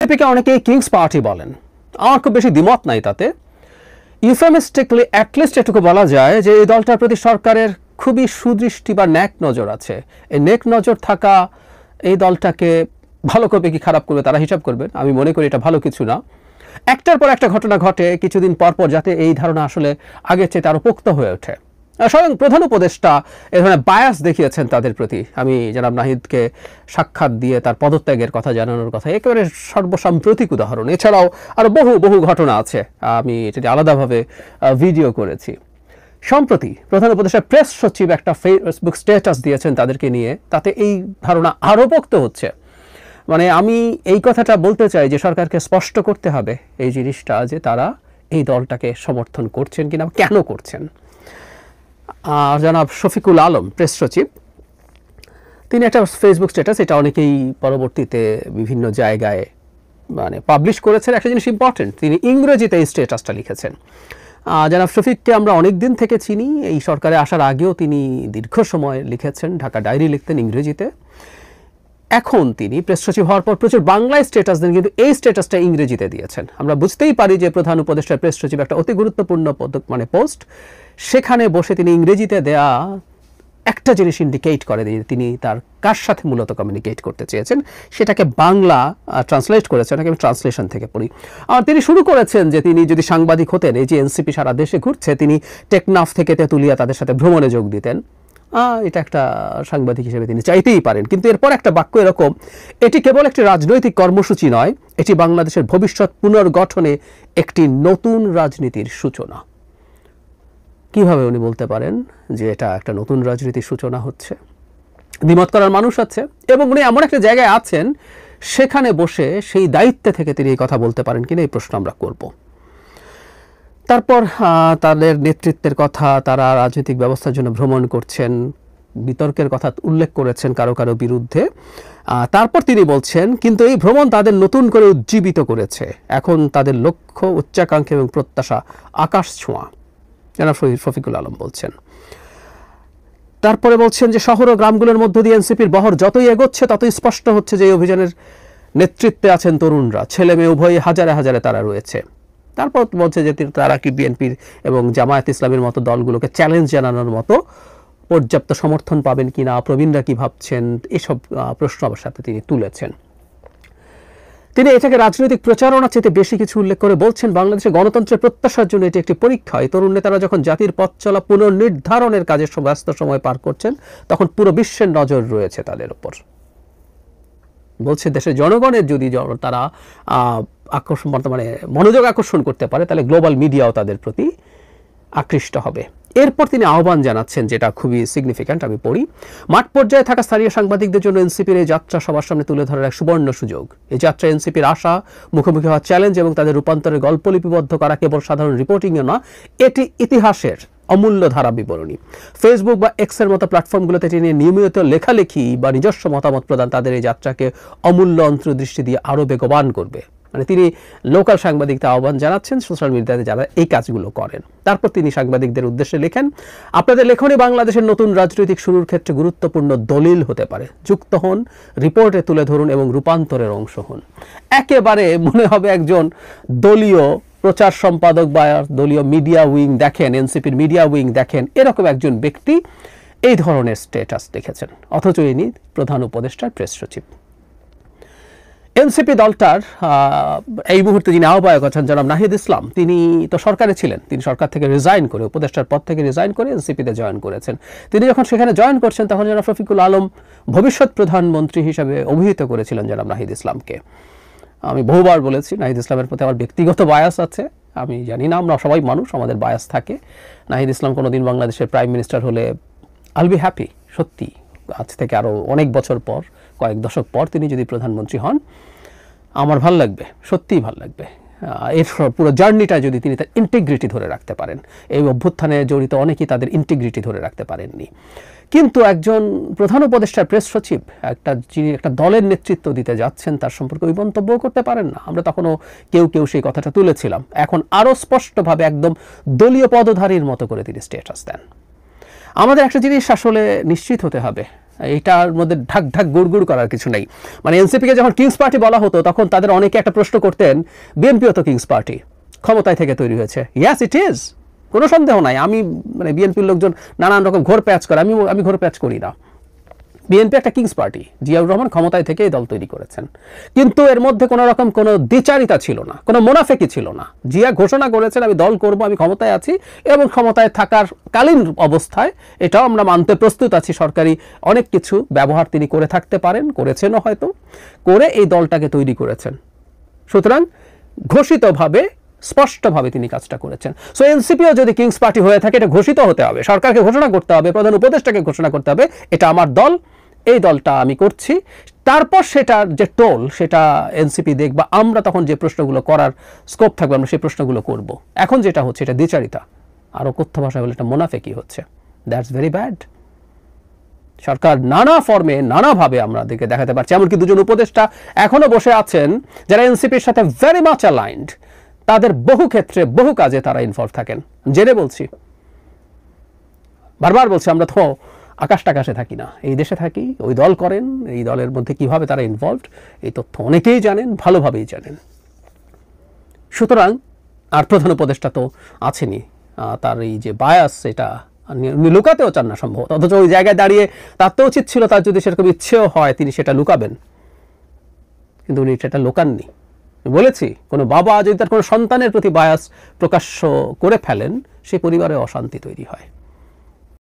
এনসিপিকে অনেকেই Kings party বলেন, আমার খুব বেশি দ্বিমত নাই তাতে। ইউফেমিস্টিকলি অ্যাটলিস্ট এটুকু বলা যায় যে এই দলটার প্রতি সরকারের খুবই সুদৃষ্টি বা ন্যাক নজর আছে। এই নেক নজর থাকা এই দলটাকে ভালো করবে কি খারাপ করবে তারা হিসাব করবেন। আমি মনে করি এটা ভালো কিছু না। একটার পর একটা ঘটনা ঘটে কিছুদিন পর পর, যাতে এই ধারণা আসলে আগের চেয়ে আরও পোক্ত হয়ে ওঠে। স্বয়ং প্রধান উপদেষ্টা এ ধরনের বায়াস দেখিয়েছেন তাদের প্রতি। আমি জনাব নাহিদকে সাক্ষাৎ দিয়ে তার পদত্যাগের কথা জানানোর কথা একেবারে সর্বসাম্প্রতিক উদাহরণ। এছাড়াও আরও বহু বহু ঘটনা আছে, আমি এটি আলাদাভাবে ভিডিও করেছি। সম্প্রতি প্রধান উপদেষ্টা প্রেস সচিব একটা ফেসবুক স্ট্যাটাস দিয়েছেন তাদেরকে নিয়ে, তাতে এই ধারণা আরও পোক্ত হচ্ছে। মানে আমি এই কথাটা বলতে চাই যে সরকারকে স্পষ্ট করতে হবে এই জিনিসটা, যে তারা এই দলটাকে সমর্থন করছেন কিনা, কেন করছেন। জনাব শফিকুল আলম প্রেস সচিব, তিনি একটা ফেসবুক স্ট্যাটাস, এটা অনেকেই পরবর্তীতে বিভিন্ন জায়গায় মানে পাবলিশ করেছেন। একটা জিনিস ইম্পর্টেন্ট, তিনি ইংরেজিতে এই স্ট্যাটাসটা লিখেছেন। জনাব শফিককে আমরা অনেক দিন থেকে চিনি, এই সরকারে আসার আগেও তিনি দীর্ঘ সময় লিখেছেন, ঢাকা ডায়েরি লিখতেন ইংরেজিতে। এখন তিনি প্রেস সচিব হওয়ার পর প্রচুর বাংলায় স্ট্যাটাস দেন, কিন্তু এই স্ট্যাটাসটা ইংরেজিতে দিয়েছেন। আমরা বুঝতেই পারি যে প্রধান উপদেষ্টার প্রেস সচিব একটা অতি গুরুত্বপূর্ণ পোস্ট, সেখানে বসে তিনি ইংরেজিতে দেয়া একটা জিনিস ইন্ডিকেট করে যে তিনি তার কার সাথে মূলত কমিউনিকেট করতে চেয়েছেন, সেটাকে বাংলা ট্রান্সলেট করেছেন। আমি ট্রান্সলেশন থেকে পড়ি। আর তিনি শুরু করেছেন যে তিনি যদি সাংবাদিক হতেন, এই যে এনসিপি সারা দেশে ঘুরছে, তিনি টেকনাফ থেকে তেঁতুলিয়া তাদের সাথে ভ্রমণে যোগ দিতেন। এটা একটা সাংবাদিক হিসেবে তিনি চাইতেই পারেন। কিন্তু এরপর একটা বাক্য এরকম, এটি কেবল একটি রাজনৈতিক কর্মসূচি নয়, এটি বাংলাদেশের ভবিষ্যৎ পুনর্গঠনে একটি নতুন রাজনীতির সূচনা। কিভাবে উনি বলতে পারেন যে এটা একটা নতুন রাজনীতির সূচনা হচ্ছে? দ্বিমত করার মানুষ আছে, এবং উনি এমন একটা জায়গায় আছেন সেখানে বসে সেই দায়িত্বে থেকে তিনি এই কথা বলতে পারেন কিনা, এই প্রশ্ন আমরা করব। তারপর তাদের নেতৃত্বের কথা, তারা রাজনৈতিক ব্যবস্থার জন্য ভ্রমণ করছেন, বিতর্কের কথা উল্লেখ করেছেন কারো কারো বিরুদ্ধে। তারপর তিনি বলছেন কিন্তু এই ভ্রমণ তাদের নতুন করে উজ্জীবিত করেছে, এখন তাদের লক্ষ্য, উচ্চাকাঙ্ক্ষা এবং প্রত্যাশা আকাশ ছোঁয়া। জনাব শফিকুল আলম বলছেন। তারপরে বলছেন যে শহর ও গ্রামগুলোর মধ্য দিয়ে এনসিপির বহর যতই এগোচ্ছে ততই স্পষ্ট হচ্ছে যে এই অভিযানের নেতৃত্বে আছেন তরুণরা, ছেলে মেয়ে উভয়ই হাজারে হাজারে তারা রয়েছে। তারপর বলছে যে তারা কি বিএনপির এবং জামায়াত ইসলামের মতো দলগুলোকে চ্যালেঞ্জ জানানোর মতো পর্যাপ্ত সমর্থন পাবেন কিনা, প্রবীণরা কি ভাবছেন, এসব প্রশ্ন আমার সাথে তিনি তুলেছেন। তিনি এটাকে রাজনৈতিক প্রচারণা চেয়ে বেশি কিছু উল্লেখ করে বলছেন বাংলাদেশে গণতন্ত্রের প্রত্যাশার জন্য এটি একটি পরীক্ষা। এই তরুণ নেতারা যখন জাতির পথ চলা পুনর্নির্ধারণের কাজে ব্যস্ত সময় পার করছেন, তখন পুরো বিশ্বের নজর রয়েছে তাদের উপর। বলছে দেশের জনগণের যদি তারা বর্তমানে মনোযোগ আকর্ষণ করতে পারে, তাহলে গ্লোবাল মিডিয়াও তাদের প্রতি আকৃষ্ট হবে। এরপর তিনি আহ্বান জানাচ্ছেন, যেটা খুবই সিগনিফিক্যান্ট, আমি পড়ি। মাঠ পর্যায়ে থাকা স্থানীয় সাংবাদিকদের জন্য এনসিপির এই যাত্রা সবার সামনে তুলে ধরার এক সুবর্ণ সুযোগ। এই যাত্রা এনসিপির আশা, মুখোমুখি হওয়া চ্যালেঞ্জ এবং তাদের রূপান্তরের গল্প লিপিবদ্ধ করা কেবল সাধারণ রিপোর্টিংও না, এটি ইতিহাসের অমূল্য ধারা বিবরণী। ফেসবুক বা এক্সের মতো প্ল্যাটফর্মগুলোতে এটি নিয়ে নিয়মিত লেখালেখি বা নিজস্ব মতামত প্রদান তাদের এই যাত্রাকে অমূল্য অন্তর্দৃষ্টি দিয়ে আরও বেগবান করবে। মানে তিনি লোকাল সাংবাদিকদের আহ্বান জানাচ্ছেন সোশ্যাল মিডিয়াতে যারা এই কাজগুলো করেন। তারপর তিনি সাংবাদিকদের উদ্দেশ্যে লেখেন, আপনাদের লেখনী বাংলাদেশের নতুন রাজনৈতিক শুরুর ক্ষেত্রে গুরুত্বপূর্ণ দলিল হতে পারে। যুক্ত হন, রিপোর্টে তুলে ধরুন এবং রূপান্তরের অংশ হন। একেবারে মনে হবে একজন দলীয় প্রচার সম্পাদক বা দলীয় মিডিয়া উইং দেখেন, এনসিপির মিডিয়া উইং দেখেন, এরকম একজন ব্যক্তি এই ধরনের স্ট্যাটাস দেখেছেন, অথচ ইনি প্রধান উপদেষ্টার প্রেস সচিব। এনসিপি দলটার এই মুহূর্তে যিনি আহ্বায়ক আছেন জনাব নাহিদ ইসলাম, তিনি তো সরকারে ছিলেন, তিনি সরকার থেকে রিজাইন করে, উপদেষ্টার পদ থেকে রিজাইন করে এনসিপিতে জয়েন করেছেন। তিনি যখন সেখানে জয়েন করছেন তখন জনাব শফিকুল আলম ভবিষ্যৎ প্রধানমন্ত্রী হিসাবে অভিহিত করেছিলেন জনাব নাহিদ ইসলামকে। আমি বহুবার বলেছি নাহিদ ইসলামের প্রতি আমার ব্যক্তিগত বায়াস আছে, আমি জানি না, আমরা সবাই মানুষ, আমাদের বায়াস থাকে। নাহিদ ইসলাম কোনোদিন বাংলাদেশের প্রাইম মিনিস্টার হলে আইল বি হ্যাপি। সত্যি আজ থেকে আরও অনেক বছর পর, কয়েক দশক পর তিনি যদি প্রধানমন্ত্রী হন, আমার ভাল লাগবে, সত্যিই ভাল লাগবে। এর পুরো জার্নিটা যদি তিনি তার ইন্টিগ্রিটি ধরে রাখতে পারেন। এই অভ্যুত্থানে জড়িত অনেকেই তাদের ইন্টিগ্রিটি ধরে রাখতে পারেননি। কিন্তু একজন প্রধান উপদেষ্টার প্রেস সচিব, যিনি একটা দলের নেতৃত্ব দিতে যাচ্ছেন, তার সম্পর্কে ওই মন্তব্য করতে পারেন না। আমরা তখনও কেউ সেই কথাটা তুলেছিলাম। এখন আরও স্পষ্টভাবে একদম দলীয় পদধারীর মতো করে তিনি স্ট্যাটাস দেন। আমাদের একটা জিনিস আসলে নিশ্চিত হতে হবে, এইটার মধ্যে ঢাক ঢাক গুড় করার কিছু নেই। মানে এনসিপিকে যখন কিংস পার্টি বলা হতো তখন তাদের অনেকে একটা প্রশ্ন করতেন, বিএনপিও তো কিংস পার্টি, ক্ষমতায় থেকে তৈরি হয়েছে। ইয়াস ইট ইজ, কোনো সন্দেহ নাই। আমি মানে বিএনপির লোকজন নানান রকম ঘোর প্যাচ করে, আমি ঘোর প্যাচ করি না। বিএনপি একটা কিংস পার্টি, জিয়াউর রহমান ক্ষমতায় থেকে এই দল তৈরি করেছেন, কিন্তু এর মধ্যে কোনো রকম কোনো দ্বিচারিতা ছিল না, কোনো মোনাফেকি ছিল না। জিয়া ঘোষণা করেছেন আমি দল করব, আমি ক্ষমতায় আছি, এবং ক্ষমতায় থাকার কালীন অবস্থায় এটাও আমরা মানতে প্রস্তুত আছি, সরকারি অনেক কিছু ব্যবহার তিনি করে থাকতে পারেন, করেছেনও হয়তো, করে এই দলটাকে তৈরি করেছেন। সুতরাং ঘোষিতভাবে স্পষ্টভাবে তিনি কাজটা করেছেন। সো এনসিপিও যদি কিংস পার্টি হয়ে থাকে, এটা ঘোষিত হতে হবে, সরকারকে ঘোষণা করতে হবে, প্রধান উপদেষ্টাকে ঘোষণা করতে হবে এটা আমার দল, এই দলটা আমি করছি। তারপর সেটার যে টোল সেটা এনসিপি দেখবা, আমরা তখন যে প্রশ্নগুলো করার স্কোপ থাকবে আমরা সেই প্রশ্নগুলো করব। এখন যেটা হচ্ছে এটা দ্বিচারিতা, আরও কথ্য ভাষায় বলে এটা মোনাফেকি হচ্ছে। That's very bad. সরকার নানা ফর্মে নানাভাবে আমাদেরকে দেখাতে পারছে, এমনকি দুজন উপদেষ্টা এখনো বসে আছেন যারা এনসিপির সাথে ভেরি মাচ অ্যালাইন্ড, তাদের বহু ক্ষেত্রে বহু কাজে তারা ইনভলভ থাকেন। জেনে বলছি, বারবার বলছি, আমরা তো আকাশ টাকাশে থাকি না, এই দেশে থাকি, ওই দল করেন, এই দলের মধ্যে কিভাবে তারা ইনভলভড এই তথ্য অনেকেই জানেন, ভালোভাবেই জানেন। সুতরাং আর প্রধান উপদেষ্টা তো আছেনই, তার এই যে বায়াস এটা লুকাতেও চান না সম্ভবত, অথচ ওই জায়গায় দাঁড়িয়ে তার তো উচিত ছিল, তার যদি সেরকম ইচ্ছেও হয় তিনি সেটা লুকাবেন, কিন্তু উনি সেটা লুকাননি। বলেছি, কোনো বাবা যদি তার কোনো সন্তানের প্রতি বায়াস প্রকাশ্য করে ফেলেন, সেই পরিবারে অশান্তি তৈরি হয়।